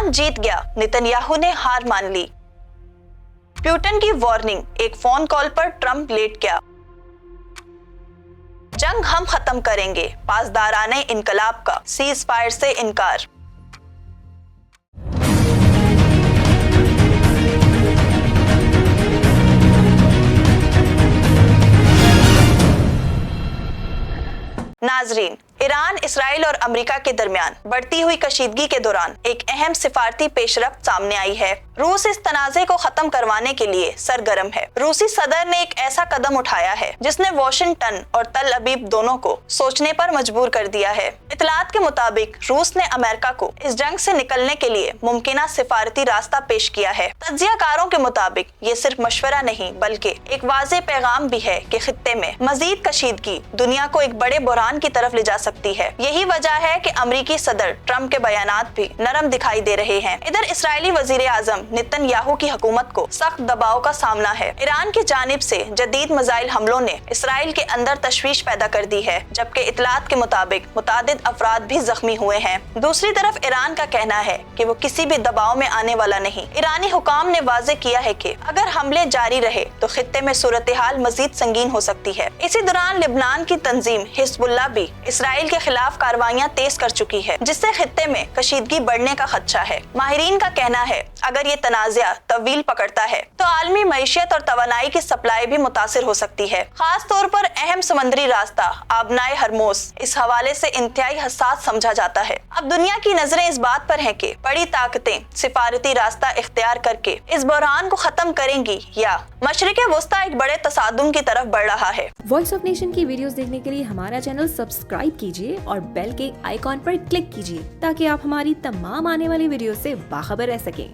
Iran जीत गया, Netanyahu ने हार मान ली। प्यूटन की वार्निंग, एक फोन कॉल पर ट्रंप लेट गया। जंग हम खत्म करेंगे, पासदाराने इनकलाब का सीज फायर से इनकार। नाजरीन, ईरान, इसराइल और अमेरिका के दरमियान बढ़ती हुई कशीदगी के दौरान एक अहम सिफारती पेशरफ्त सामने आई है। रूस इस तनाज़े को खत्म करवाने के लिए सरगर्म है। रूसी सदर ने एक ऐसा कदम उठाया है जिसने वाशिंगटन और तल अबीब दोनों को सोचने पर मजबूर कर दिया है। इतलात के मुताबिक रूस ने अमेरिका को इस जंग से निकलने के लिए मुमकिना सिफारती रास्ता पेश किया है। तज्जियाकारों के मुताबिक ये सिर्फ मशवरा नहीं बल्कि एक वाज़ेह पैगाम भी है कि खित्ते में मजीद कशीदगी दुनिया को एक बड़े बुरहान की तरफ ले जा सकती है। यही वजह है कि अमरीकी सदर ट्रंप के बयानात भी नरम दिखाई दे रहे हैं। इधर इसराइली वजीर आजम नेतन्याहू की हुकूमत को सख्त दबाव का सामना है। ईरान की जानिब से जदीद मिसाइल हमलों ने इसराइल के अंदर तशवीश पैदा कर दी है, जबकि इतलात के मुताबिक मुतादिद अफराद भी जख्मी हुए हैं। दूसरी तरफ ईरान का कहना है कि वो किसी भी दबाव में आने वाला नहीं। ईरानी हुकाम ने वाज़ेह किया है कि अगर हमले जारी रहे तो खित्ते में सूरत हाल मजीद संगीन हो सकती है। इसी दौरान लिबनान की तंजीम हिजबुल्लाह भी इसराइल के खिलाफ कार्रवाइयां तेज कर चुकी है, जिससे खित्ते में कशीदगी बढ़ने का खदशा है। माहिरीन का कहना है अगर ये तनाज़ा तवील पकड़ता है तो आलमी मईशत और तवानाई की सप्लाई भी मुतासिर हो सकती है। खास तौर पर अहम समुद्री रास्ता आबनाए हरमोस इस हवाले से इंतहाई हसास समझा जाता है। अब दुनिया की नजरें इस बात पर हैं कि बड़ी ताकतें सिफारती रास्ता इख्तियार करके इस बहरान को खत्म करेंगी या मशरिक़ वस्ता एक बड़े तसादुम की तरफ बढ़ रहा है। वॉइस ऑफ नेशन की वीडियोस देखने के लिए हमारा चैनल सब्सक्राइब कीजिए और बेल के आइकॉन पर क्लिक कीजिए ताकि आप हमारी तमाम आने वाली वीडियो से बाखबर रह सकें।